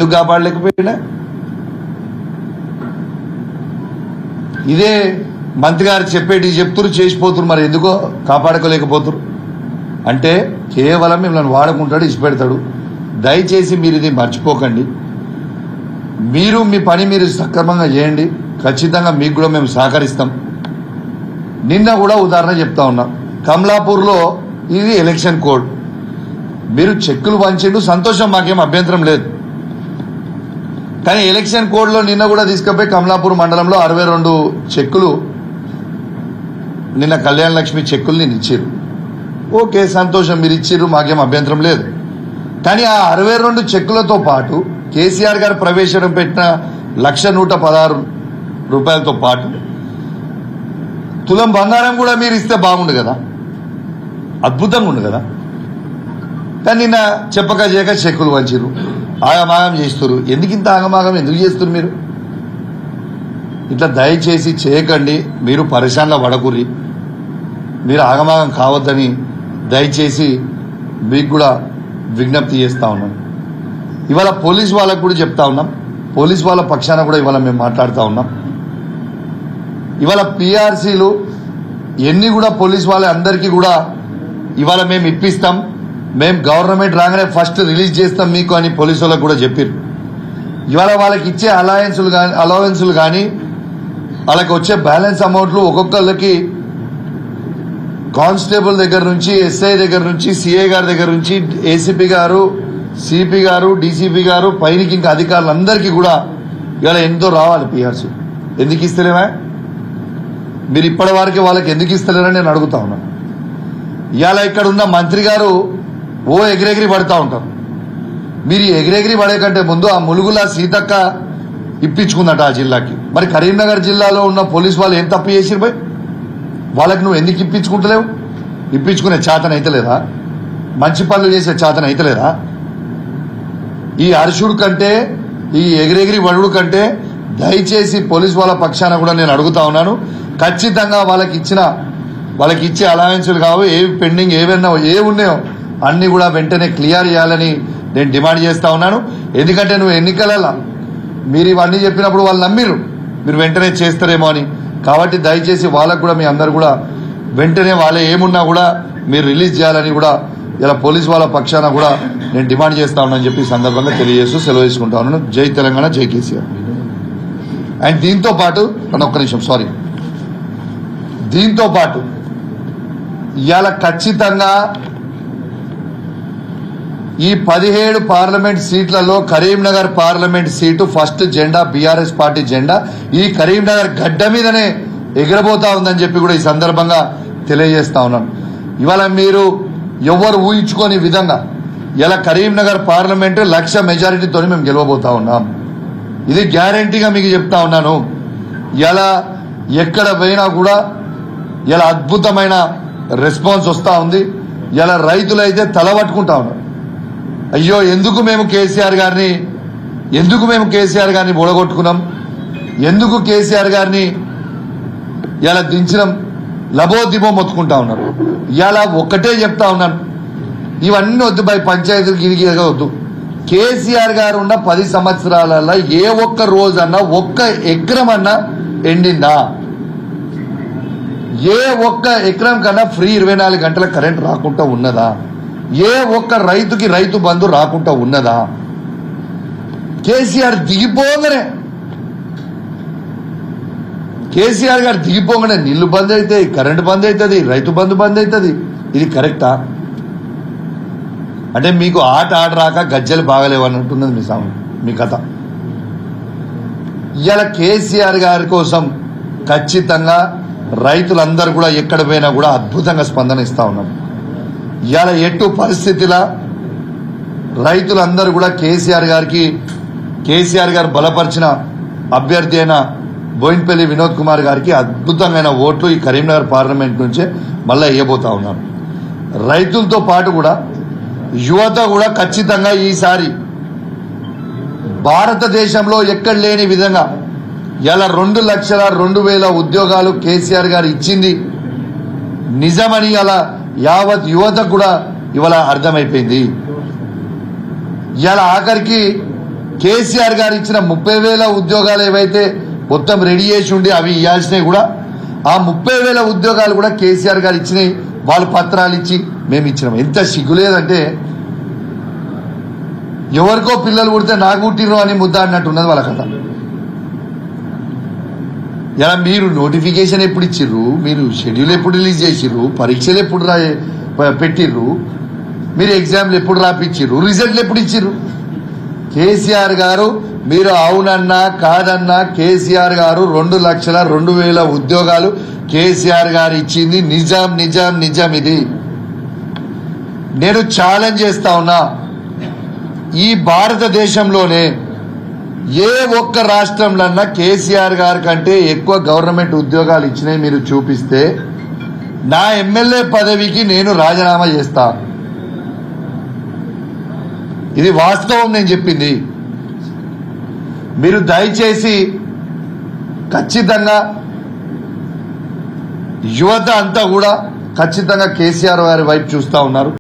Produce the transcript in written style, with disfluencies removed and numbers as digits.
ఎందుకు కాపాడలేకపోయినా? ఇదే మంత్రి గారు చెప్తున్నారు, చేసిపోతున్నారు, మరి ఎందుకో కాపాడుకోలేకపోతున్నారు? అంటే కేవలం మిమ్మల్ని వాడుకుంటాడు, ఇచ్చిపెడతాడు. దయచేసి మీరు ఇది మర్చిపోకండి. మీరు మీ పని మీరు సక్రమంగా చేయండి. ఖచ్చితంగా మీకు కూడా మేము సహకరిస్తాం. నిన్న కూడా ఉదాహరణ చెప్తా ఉన్నాం. కమలాపూర్లో ఇది ఎలక్షన్ కోడ్, మీరు చెక్కులు పంచిండు, సంతోషం, మాకేం అభ్యంతరం లేదు. కానీ ఎలక్షన్ కోడ్లో నిన్న కూడా తీసుకుపోయి కమలాపూర్ మండలంలో 62 చెక్కులు, నిన్న కళ్యాణ లక్ష్మి చెక్కులు నేను ఇచ్చారు. ఓకే, సంతోషం, మీరు ఇచ్చిర్రు, మాకేం అభ్యంతరం లేదు. కానీ ఆ 62 చెక్కులతో పాటు కేసీఆర్ గారు ప్రవేశపెట్టిన 1,116 రూపాయలతో పాటు తులం బంగారం కూడా మీరు ఇస్తే బాగుండు కదా, అద్భుతంగా ఉండు కదా. కానీ నిన్న చెప్పక చేయక చెక్కులు వంచిరు, ఆగమాగం చేస్తున్నారు. ఎందుకు ఇంత ఆగమాగం ఎందుకు చేస్తున్నారు మీరు? ఇట్లా దయచేసి చేయకండి. మీరు పరిశాన్లో పడకుర్రి, మీరు ఆగమాగం కావద్దని దయచేసి మీకు కూడా విజ్ఞప్తి చేస్తా ఉన్నాం. ఇవాళ పోలీస్ వాళ్ళకు కూడా చెప్తా ఉన్నాం, పోలీస్ వాళ్ళ పక్షాన కూడా ఇవాళ మేము మాట్లాడుతూ ఉన్నాం. ఇవాళ పిఆర్సీలు ఎన్ని కూడా పోలీస్ వాళ్ళ అందరికీ కూడా ఇవాళ మేము ఇప్పిస్తాం, మేము గవర్నమెంట్ రాగానే ఫస్ట్ రిలీజ్ చేస్తాం మీకు అని పోలీసు వాళ్ళకు కూడా చెప్పారు. ఇవాళ వాళ్ళకి ఇచ్చే అలవెన్సులు కానీ వాళ్ళకి వచ్చే బ్యాలెన్స్ అమౌంట్లు ఒక్కొక్కళ్ళకి కానిస్టేబుల్ దగ్గర నుంచి, ఎస్ఐ దగ్గర నుంచి, సిఐ గారి దగ్గర నుంచి, ఏసీపీ గారు, సిపి గారు, డీసీపీ గారు, పైనకి ఇంకా అధికారులందరికీ కూడా ఇవాళ ఎంతో రావాలి పిఆర్సీ. ఎందుకు ఇస్తలేమా? మీరు ఇప్పటి వరకు వాళ్ళకి ఎందుకు ఇస్తలేరని నేను అడుగుతా ఉన్నాను. ఇవాళ ఇక్కడ ఉన్న మంత్రి గారు ఓ ఎగిరెగిరి పడతా ఉంటారు. మీరు ఎగిరెగిరి పడే కంటే ముందు ఆ ములుగుల సీతక్క ఇప్పించుకుందట ఆ జిల్లాకి. మరి కరీంనగర్ జిల్లాలో ఉన్న పోలీసు వాళ్ళు ఏం తప్పు చేసిరు పోయి? వాళ్ళకి నువ్వు ఎందుకు ఇప్పించుకుంటలేవు? ఇప్పించుకునే చేతన అయితలేదా? మంచి పనులు చేసే చేతన అయితలేదా? ఈ అరుషుడు కంటే, ఈ ఎగిరెగిరి వడుడు కంటే దయచేసి పోలీసు వాళ్ళ పక్షాన కూడా నేను అడుగుతా ఉన్నాను. ఖచ్చితంగా వాళ్ళకి ఇచ్చే అలవెన్సులు కావు, ఏవి పెండింగ్ ఏవైనా ఉన్నాయో అన్ని కూడా వెంటనే క్లియర్ చేయాలని నేను డిమాండ్ చేస్తా ఉన్నాను. ఎందుకంటే నువ్వు ఎన్నికలలో మీరు ఇవన్నీ చెప్పినప్పుడు వాళ్ళు నమ్మిరు మీరు వెంటనే చేస్తారేమో అని. కాబట్టి దయచేసి వాళ్ళకు కూడా మీ అందరు కూడా వెంటనే వాళ్ళే ఏమున్నా కూడా మీరు రిలీజ్ చేయాలని కూడా ఇలా పోలీసు వాళ్ళ పక్షాన కూడా నేను డిమాండ్ చేస్తా ఉన్నానని చెప్పి సందర్భంగా తెలియజేస్తూ సెలవు తీసుకుంటా ఉన్నాను. జై తెలంగాణ, జై కేసీఆర్. అండ్ దీంతో పాటు ఒక్క నిమిషం, సారీ, దీంతో పాటు ఇవాళ ఖచ్చితంగా ఈ 17 పార్లమెంట్ సీట్లలో కరీంనగర్ పార్లమెంట్ సీటు ఫస్ట్ జెండా బీఆర్ఎస్ పార్టీ జెండా ఈ కరీంనగర్ గడ్డ మీదనే ఎగిరబోతా ఉందని చెప్పి కూడా ఈ సందర్భంగా తెలియజేస్తా ఉన్నాను. ఇవాళ మీరు ఎవరు ఊహించుకోని విధంగా ఇలా కరీంనగర్ పార్లమెంటు 1,00,000 మెజారిటీతో మేము గెలవబోతా ఉన్నాం. ఇది గ్యారంటీగా మీకు చెప్తా ఉన్నాను. ఇలా ఎక్కడ పోయినా కూడా ఇలా అద్భుతమైన రెస్పాన్స్ వస్తూ ఉంది. ఇలా రైతులైతే తలబట్టుకుంటా ఉన్నారు. అయ్యో ఎందుకు మేము కేసీఆర్ గారిని బొడగొట్టుకున్నాం, ఎందుకు కేసీఆర్ గారిని ఇలా దించడం, లబోదిబో మొత్తుకుంటా ఉన్నారు. ఇలా ఒక్కటే చెప్తా ఉన్నాను, ఇవన్నీ వద్దు, బై పంచాయతీలు గిరిగిరిగా వద్దు. కేసీఆర్ గారు ఉన్న 10 సంవత్సరాలలో ఏ ఒక్క రోజన్నా ఒక్క ఎకరం అన్నా ఎండిందా? ఏ ఒక్క ఎకరం కన్నా ఫ్రీ 24 గంటల కరెంట్ రాకుండా ఉన్నదా? ఏ ఒక్క రైతుకి రైతు బంధు రాకుండా ఉన్నదా? కేసీఆర్ గారు దిగిపోగానే నీళ్లు బంద్ అవుతాయి, కరెంటు బంద్ అవుతుంది, రైతు బంధు బంద్ అవుతుంది. ఇది కరెక్టా? అంటే మీకు ఆట రాక గజ్జలు బాగలేవు అని అంటున్నది మీ కథ. ఇవాళ కేసీఆర్ గారి కోసం ఖచ్చితంగా రైతులందరూ కూడా ఎక్కడ పోయినా కూడా అద్భుతంగా స్పందన ఇస్తా ఉన్నారు. ఇవాళ ఎటు పరిస్థితిలా రైతులందరూ కూడా కేసీఆర్ గారు బలపరిచిన అభ్యర్థి అయిన బోయిన్పల్లి వినోద్ కుమార్ గారికి అద్భుతమైన ఓట్లు ఈ కరీంనగర్ పార్లమెంట్ నుంచే మళ్ళీ వేయబోతా ఉన్నారు. రైతులతో పాటు కూడా యువత కూడా ఖచ్చితంగా ఈసారి భారతదేశంలో ఎక్కడ లేని విధంగా ఇలా 2,02,000 ఉద్యోగాలు కేసీఆర్ గారు ఇచ్చింది నిజమని అలా యావత్ యువత కూడా ఇవాళ అర్థమైపోయింది. ఇవాళ ఆఖరికి కేసీఆర్ గారు ఇచ్చిన 30,000 ఉద్యోగాలు ఏవైతే మొత్తం రెడీ చేసి ఉండి అవి ఇవ్వాల్సినవి కూడా ఆ 30,000 ఉద్యోగాలు కూడా కేసీఆర్ గారు ఇచ్చినాయి. వాళ్ళు పత్రాలు ఇచ్చి మేము ఇచ్చినాం. ఎంత సిగ్గులేదంటే ఎవరికో పిల్లలు పుడితే నాకు పుట్టిర్రు అని ముద్ద అన్నట్టున్నది వాళ్ళ కథ. ఇలా మీరు నోటిఫికేషన్ ఎప్పుడు ఇచ్చిర్రు, మీరు షెడ్యూల్ ఎప్పుడు రిలీజ్ చేసిర్రు, పరీక్షలు ఎప్పుడు పెట్టిర్రు, మీరు ఎగ్జామ్లు ఎప్పుడు రాపిచ్చిర్రు, రిజల్ట్లు ఎప్పుడు ఇచ్చిర్రు? కేసీఆర్ గారు మీరు అవునన్నా కాదన్నా కేసీఆర్ గారు 2,02,000 ఉద్యోగాలు కేసీఆర్ గారు ఇచ్చింది నిజం నిజం నిజం. ఇది నేను ఛాలెంజ్ చేస్తా ఉన్నా, ఈ భారతదేశంలోనే ఏ ఒక్క రాష్ట్రంలో కేసీఆర్ గారి కంటే ఎక్కువ గవర్నమెంట్ ఉద్యోగాలు ఇచ్చినాయి మీరు చూపిస్తే నా ఎమ్మెల్యే పదవికి నేను రాజీనామా చేస్తా. ఇది వాస్తవం నేను చెప్పింది. మీరు దయచేసి ఖచ్చితంగా యువత అంతా కూడా ఖచ్చితంగా కేసీఆర్ గారి వైపు చూస్తా ఉన్నారు.